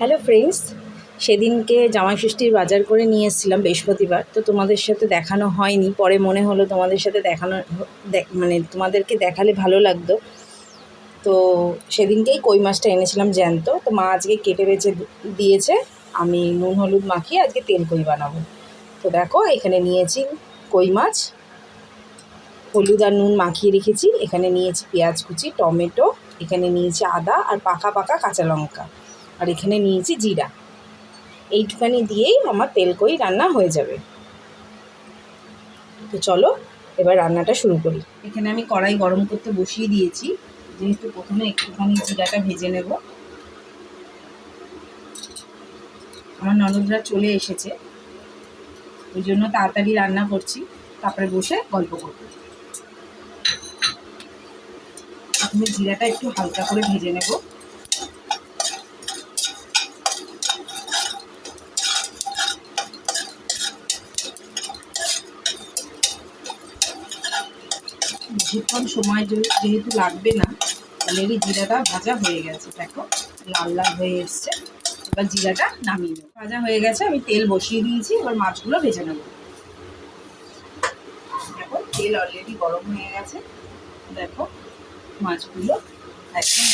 Hello friends, সেদিনকে জামাই ষষ্ঠীর বাজার করে নিয়ে এসেছিলাম বৃহস্পতিবার। তো তোমাদের সাথে দেখানো হয়নি, পরে মনে হলো তোমাদের সাথে দেখানো মানে তোমাদেরকে দেখালে ভালো লাগতো। তো সেদিনকেই কই মাছটা এনেছিলাম জ্যান্ত। তো মা আজকে কেটে বেছে দিয়েছে, আমি নুন হলুদ মাখিয়ে আজকে তেল কই বানাবো। তো দেখো এখানে নিয়েছি কই মাছ, হলুদ আর নুন মাখিয়ে রেখেছি। এখানে নিয়েছি পেঁয়াজ কুচি, টমেটো, এখানে নিয়েছি আদা আর পাকা পাকা কাঁচা লঙ্কা, আর এখানে নিয়েছি জিরা। এইটুখানি দিয়েই আমার তেল কই রান্না হয়ে যাবে। তো চলো এবার রান্নাটা শুরু করি। এখানে আমি কড়াই গরম করতে বসিয়ে দিয়েছি, যেহেতু প্রথমে একটুখানি জিরাটা ভেজে নেব। আমার ননদরা চলে এসেছে, ওই জন্য তাড়াতাড়ি রান্না করছি, তারপরে বসে গল্প করব। প্রথমে জিরাটা একটু হালকা করে ভেজে নেব। বেশিক্ষণ সময় যেহেতু লাগবে না, অলরেডি জিরাটা ভাজা হয়ে গেছে, দেখো লাল লাল হয়ে এসছে। এবার জিরাটা নামিয়ে নেব। ভাজা হয়ে গেছে, আমি তেল বসিয়ে দিয়েছি, এবার মাছগুলো ভেজে নেব। দেখো তেল অলরেডি গরম হয়ে গেছে, দেখো মাছগুলো একদম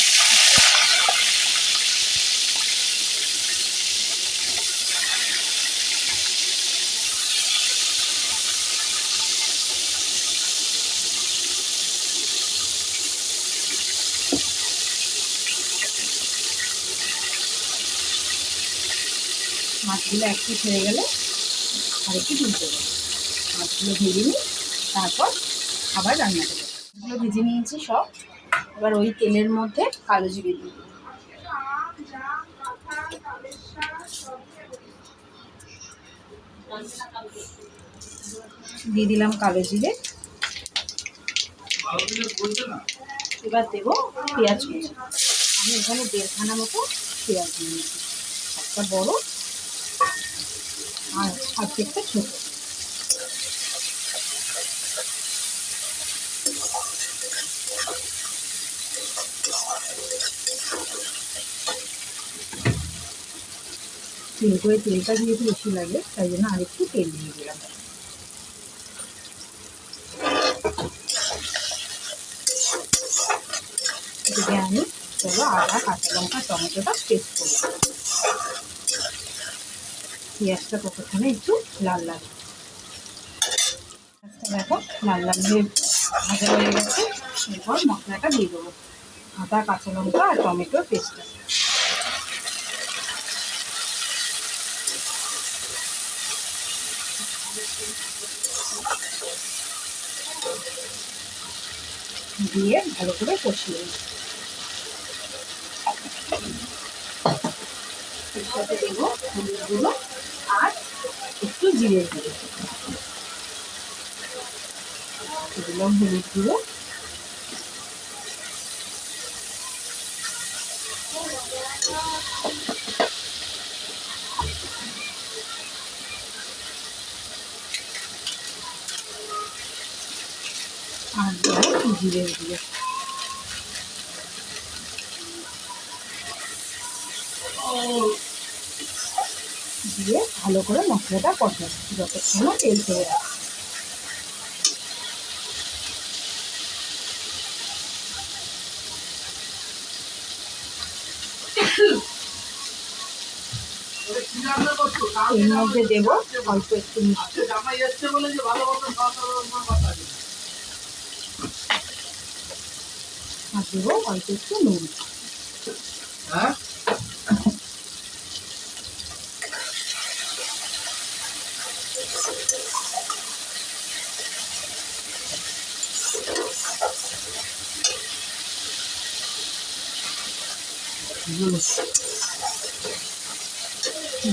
মাছগুলো একটু হয়ে গেলে আর একটু তুলতে দেবো। মাছগুলো ভেজে নিই, তারপর আবার রান্না দেবো। এগুলো ভেজে নিয়েছি সব, এবার ওই তেলের মধ্যে কালো জিরে দিই। দিয়ে দিলাম কালো জিরে। এবার দেবো পেঁয়াজ কুচি। আমি এখানে 1.5খানা মতো পেঁয়াজ নিয়েছি, একটা বড় আর একটা ছোট। তেল করে তেলটা যেহেতু বেশি লাগে, তাই জন্য আরেকটু তেল দিয়ে দিলাম। এদিকে আমি চলো আদা কাঁচা লঙ্কা টমেটোটা পেস্ট করব। পেঁয়াজটা ততক্ষণে একটু লাল লাল, দেখো লাল লাল হয়ে ভাজা হয়ে গেছে। এরপর মশলাটা দিয়ে দেবো, আদা কাঁচা লঙ্কা আর টমেটোর পেস্টটা। দিয়ে ভালো করে কষিয়ে নেব। এর সাথে দেবো হলুদ গুঁড়ো আর একটু জিরের গুঁড়ো। দিলাম হলুদ গুঁড়ো, আর দেবো জিরের গুঁড়ো। দিয়ে ভালো করে মশলাটা কষাবো যতক্ষণ না তেল ছেড়ে আসে। এর মধ্যে দেবো অল্প একটু মিষ্টি, আর দেবো অল্প একটু নুন।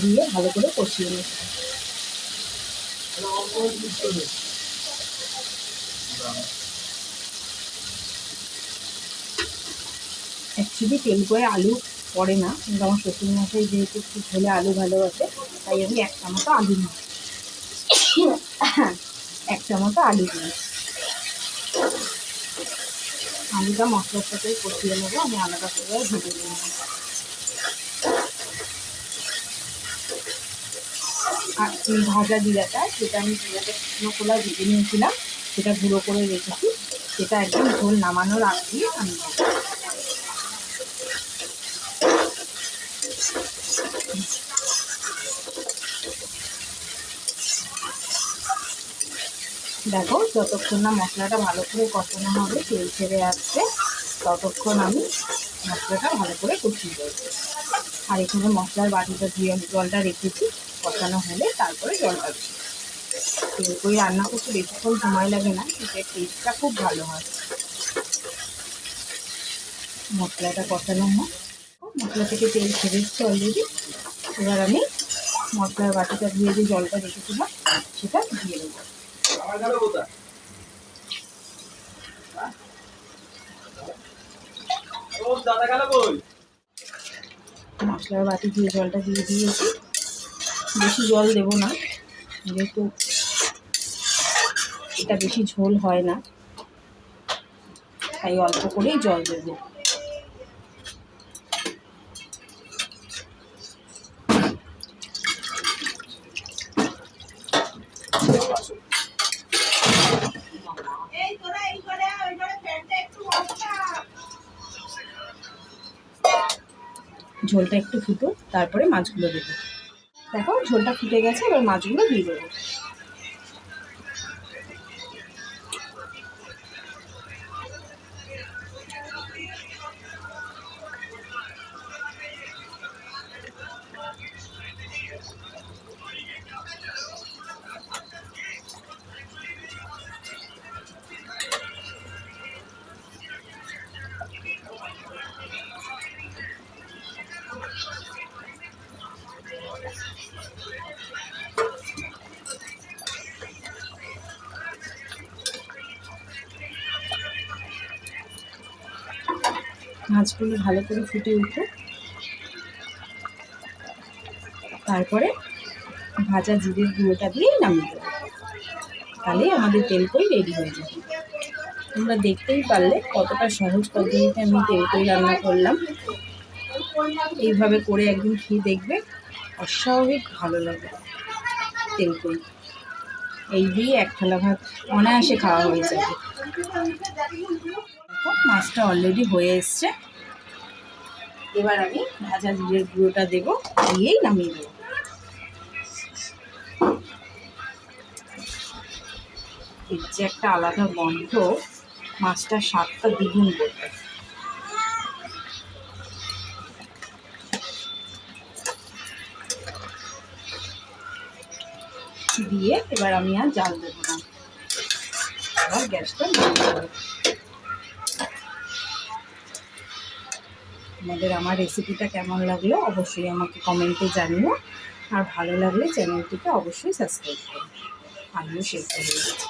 দিয়ে ভালো করে কষিয়ে নেব। অ্যাকচুয়ালি তেল করে আলু পড়ে না, কিন্তু আমার শ্বশুরমশাই যেহেতু একটু ঝোলে আলু ভালোবাসে, তাই আমি এক চামচ আলু নিই, এক চামচ আলু দিই। আলুটা মশলার সাথে কষিয়ে নেবো, আমি আলাদা করে ভেজে নিই। আর এই ভাজা জিরাটা, সেটা আমি জিরাটা শুকনো খোলা ভেজে নিয়েছিলাম, সেটা গুঁড়ো করে রেখেছি, সেটা একদম ঝোল নামানোর আগ দিয়ে আমি দেখো যতক্ষণ না মশলাটা ভালো করে কষানো হবে, তেল ছেড়ে আসছে, ততক্ষণ আমি মশলাটা ভালো করে কষিয়ে দেবো। আর এখানে মশলার বাটিটা দিয়ে জলটা রেখেছি, কষানো হলে তারপরে জলটা দিই। তেল করে রান্না করতে বেশিক্ষণ সময় লাগে না, এতে টেস্টটা খুব ভালো হয়। মশলাটা কষানো হয়, মশলা থেকে তেল ছেড়ে এসছে অলরেডি। এবার আমি মশলার বাটিটা দিয়ে যে জলটা রেখেছিলাম সেটা দিয়ে দেবো। মশলার বাটি দিয়ে জলটা দিয়ে দিয়েছি, বেশি জল দেবো না, যেহেতু এটা বেশি ঝোল হয় না, তাই অল্প করেই জল দেবো। ঝোলটা একটু ফুটো, তারপরে মাছগুলো দেবো। দেখো ঝোলটা ফুটে গেছে, এবার মাছগুলো দিয়ে দেবো। মাছগুলো ভালো করে ফুটে উঠে তারপরে ভাজা জিরের গুঁড়োটা দিয়ে নামিয়ে দেবো, তাহলেই আমাদের তেলকই রেডি হয়ে যাবে। তোমরা দেখতেই পারলে কতটা সহজ পদ্ধতিতে আমি তেলকই রান্না করলাম। এইভাবে করে একদিন খেয়ে দেখবে, অস্বাভাবিক ভালো লাগে তেলকই। এই দিয়ে এক থালা ভাত অনায়াসে খাওয়া হয়ে যাবে। মাছটা অলরেডি হয়ে এসছে, এবার আমি ভাজা জিরের গুঁড়োটা দেবো, দিয়েই নামিয়ে দেবো। এর যে একটা আলাদা গন্ধ, মাছটার স্বাদটা দ্বিগুণ করবে। দিয়ে এবার আমি আর জাল দেবো না, এবার গ্যাসটা বন্ধ করব। আমাদের আমার রেসিপিটা কেমন লাগলো অবশ্যই আমাকে কমেন্টে জানিও, আর ভালো লাগলে চ্যানেলটিকে অবশ্যই সাবস্ক্রাইব করো। আমিও শেষ করে দিচ্ছি।